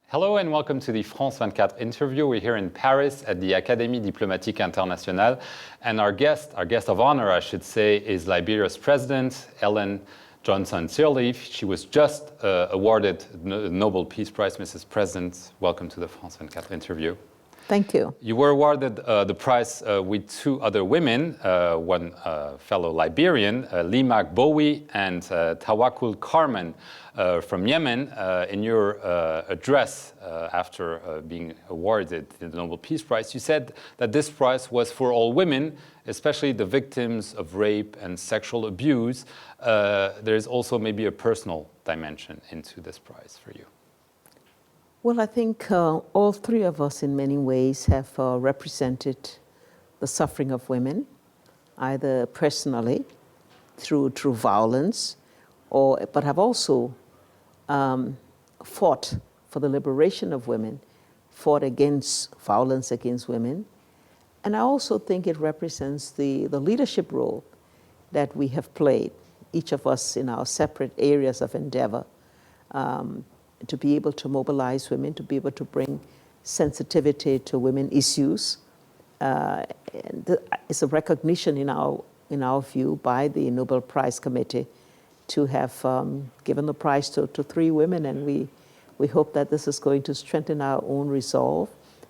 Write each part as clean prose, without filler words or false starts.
Hello and welcome to the France 24 interview. We're here in Paris at the Académie Diplomatique Internationale, and our guest of honor, I should say, is Liberia's president, Ellen Johnson Sirleaf. She was just awarded the Nobel Peace Prize. Mrs. President, welcome to the France 24 interview. Thank you. You were awarded the prize with two other women, one fellow Liberian, Lima Bowie, and Tawakkul Karman from Yemen. In your address after being awarded the Nobel Peace Prize, you said that this prize was for all women, especially the victims of rape and sexual abuse. There's also maybe a personal dimension into this prize for you. Well, I think all three of us in many ways have represented the suffering of women, either personally, through violence, but have also fought for the liberation of women, fought against violence against women. And I also think it represents the leadership role that we have played, each of us in our separate areas of endeavor, to be able to mobilize women, to be able to bring sensitivity to women issues. It's a recognition in our view by the Nobel Prize Committee to have given the prize to three women, and we hope that this is going to strengthen our own resolve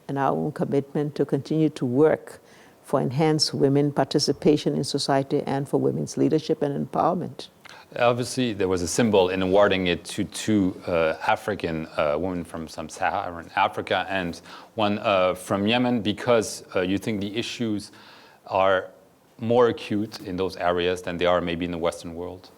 and our own commitment to continue to work for enhanced women participation in society and for women's leadership and empowerment. Obviously, there was a symbol in awarding it to two African women from sub-Saharan Africa and one from Yemen, because you think the issues are more acute in those areas than they are maybe in the Western world?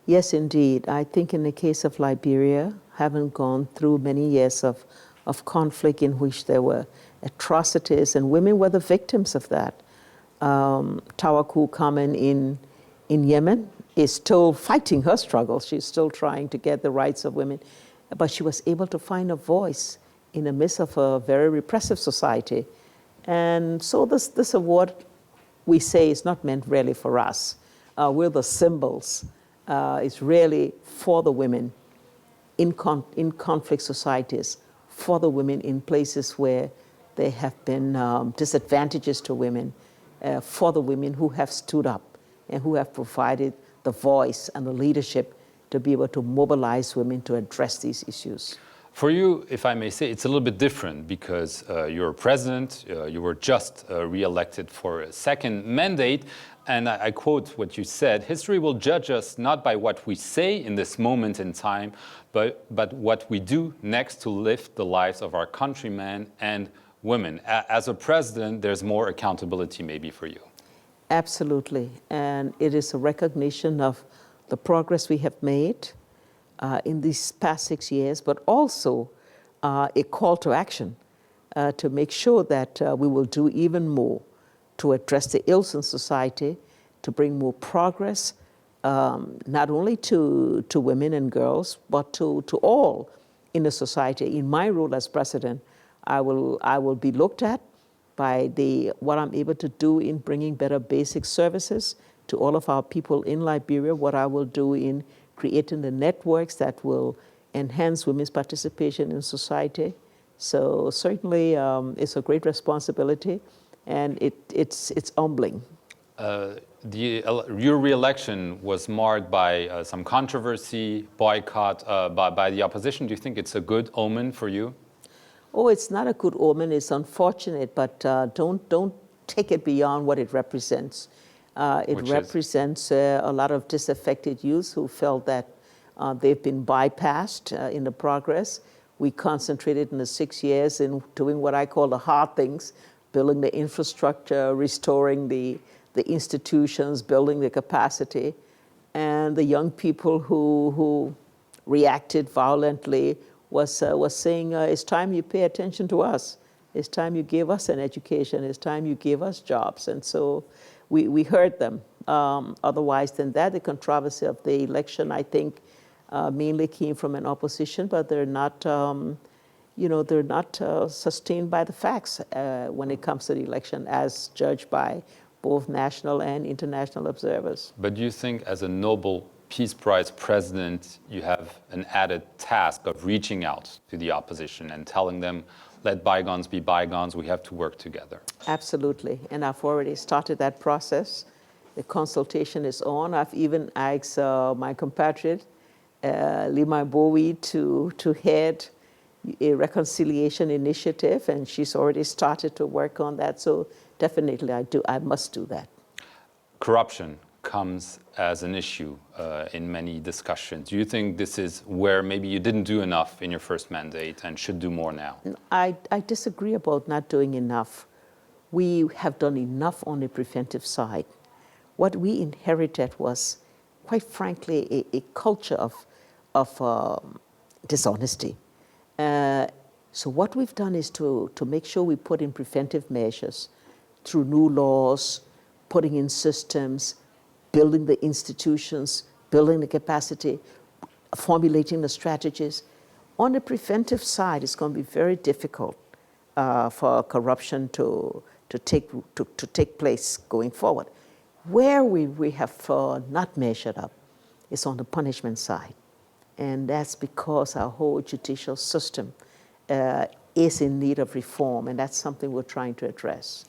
Yes, indeed. I think in the case of Liberia, having gone through many years of conflict in which there were atrocities, and women were the victims of that. Tawakkul Karman in Yemen is still fighting her struggles. She's still trying to get the rights of women, but she was able to find a voice in the midst of a very repressive society. And so this award, we say, is not meant really for us. We're the symbols. It's really for the women in conflict societies, for the women in places where there have been disadvantages to women, for the women who have stood up and who have provided the voice and the leadership to be able to mobilize women to address these issues. For you, if I may say, it's a little bit different because you're president, you were just re-elected for a second mandate, and I quote what you said: "History will judge us not by what we say in this moment in time, but what we do next to lift the lives of our countrymen and women." As a president, there's more accountability maybe for you. Absolutely, and it is a recognition of the progress we have made in these past 6 years, but also a call to action to make sure that we will do even more to address the ills in society, to bring more progress, not only to women and girls, but to all in the society. In my role as president, I will be looked at by what I'm able to do in bringing better basic services to all of our people in Liberia, what I will do in creating the networks that will enhance women's participation in society. So certainly it's a great responsibility, and it's humbling. Your re-election was marred by some controversy, boycott by the opposition. Do you think it's a good omen for you? Oh, it's not a good omen. It's unfortunate, but don't take it beyond what it represents. It represents a lot of disaffected youth who felt that they've been bypassed in the progress. We concentrated in the 6 years in doing what I call the hard things, building the infrastructure, restoring the institutions, building the capacity. And the young people who reacted violently was saying, it's time you pay attention to us. It's time you give us an education. It's time you give us jobs. And so we heard them. Otherwise than that, the controversy of the election, I think, mainly came from an opposition, but they're not, sustained by the facts when it comes to the election, as judged by both national and international observers. But do you think as a Nobel Peace Prize president, you have an added task of reaching out to the opposition and telling them, let bygones be bygones, we have to work together? Absolutely, and I've already started that process. The consultation is on. I've even asked my compatriot, Lima Bowie, to head a reconciliation initiative, and she's already started to work on that. So definitely I must do that. Corruption comes as an issue in many discussions. Do you think this is where maybe you didn't do enough in your first mandate and should do more now? I disagree about not doing enough. We have done enough on the preventive side. What we inherited was, quite frankly, a culture of dishonesty. So what we've done is to make sure we put in preventive measures through new laws, putting in systems, building the institutions, building the capacity, formulating the strategies. On the preventive side, it's going to be very difficult for corruption to take place going forward. Where we have not measured up is on the punishment side. And that's because our whole judicial system is in need of reform, and that's something we're trying to address.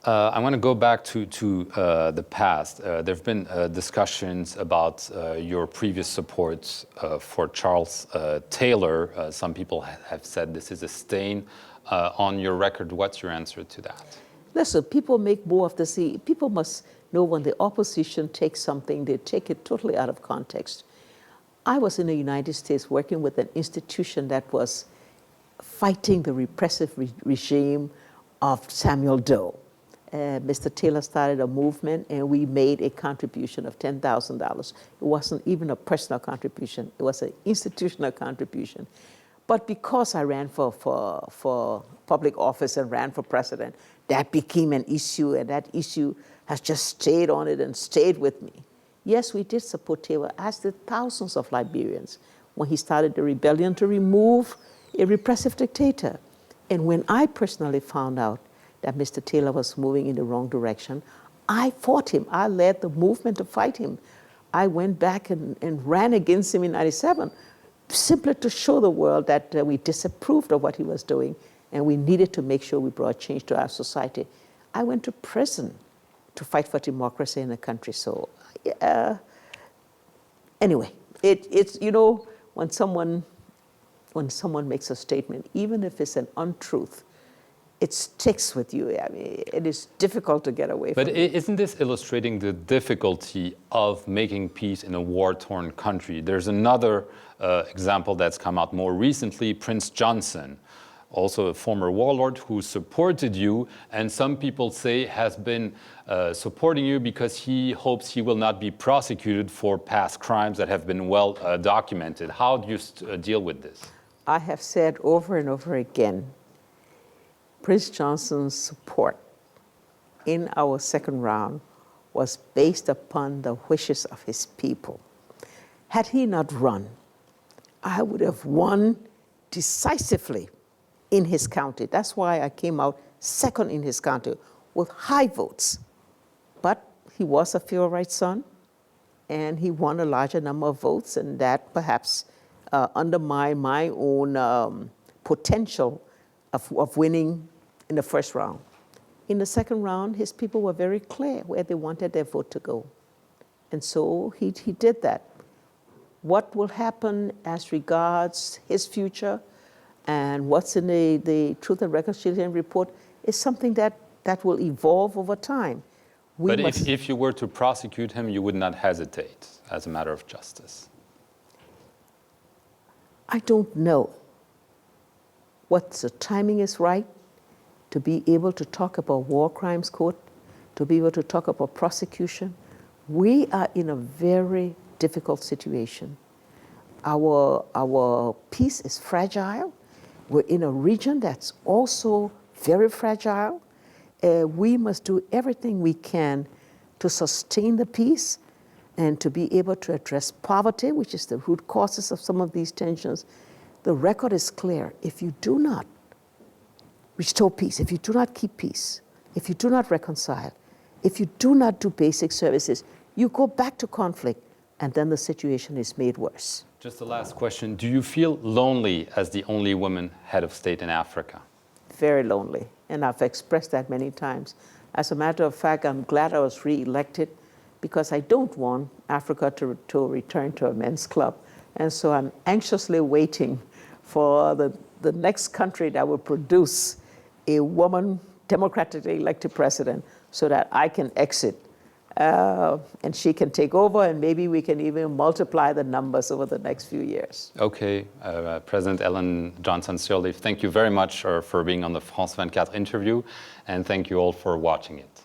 I want to go back to the past. There have been discussions about your previous support for Charles Taylor. Some people have said this is a stain on your record. What's your answer to that? Listen, people make more of this. People must know when the opposition takes something, they take it totally out of context. I was in the United States working with an institution that was fighting the repressive regime of Samuel Doe. Mr. Taylor started a movement, and we made a contribution of $10,000. It wasn't even a personal contribution. It was an institutional contribution. But because I ran for public office and ran for president, that became an issue, and that issue has just stayed on it and stayed with me. Yes, we did support Taylor, as did thousands of Liberians, when he started the rebellion to remove a repressive dictator. And when I personally found out that Mr. Taylor was moving in the wrong direction, I fought him. I led the movement to fight him. I went back and ran against him in '97, simply to show the world that we disapproved of what he was doing, and we needed to make sure we brought change to our society. I went to prison to fight for democracy in the country. So anyway, it's, you know, when someone makes a statement, even if it's an untruth, it sticks with you. I mean, it is difficult to get away from it. But isn't this illustrating the difficulty of making peace in a war-torn country? There's another example that's come out more recently, Prince Johnson, also a former warlord who supported you, and some people say has been supporting you because he hopes he will not be prosecuted for past crimes that have been well documented. How do you deal with this? I have said over and over again, Prince Johnson's support in our second round was based upon the wishes of his people. Had he not run, I would have won decisively in his county. That's why I came out second in his county with high votes. But he was a Feel-Right son, and he won a larger number of votes, and that perhaps undermined my own potential of winning in the first round. In the second round, his people were very clear where they wanted their vote to go. And so he did that. What will happen as regards his future and what's in the Truth and Reconciliation report is something that will evolve over time. But if you were to prosecute him, you would not hesitate as a matter of justice? I don't know what the timing is right to be able to talk about war crimes court, to be able to talk about prosecution. We are in a very difficult situation. Our peace is fragile. We're in a region that's also very fragile. We must do everything we can to sustain the peace and to be able to address poverty, which is the root causes of some of these tensions. The record is clear. If you do not restore peace, if you do not keep peace, if you do not reconcile, if you do not do basic services, you go back to conflict, and then the situation is made worse. Just the last question. Do you feel lonely as the only woman head of state in Africa? Very lonely, and I've expressed that many times. As a matter of fact, I'm glad I was re-elected because I don't want Africa to return to a men's club. And so I'm anxiously waiting for the next country that will produce a woman democratically elected president so that I can exit and she can take over, and maybe we can even multiply the numbers over the next few years. Okay, President Ellen Johnson Sirleaf, thank you very much for being on the France 24 interview, and thank you all for watching it.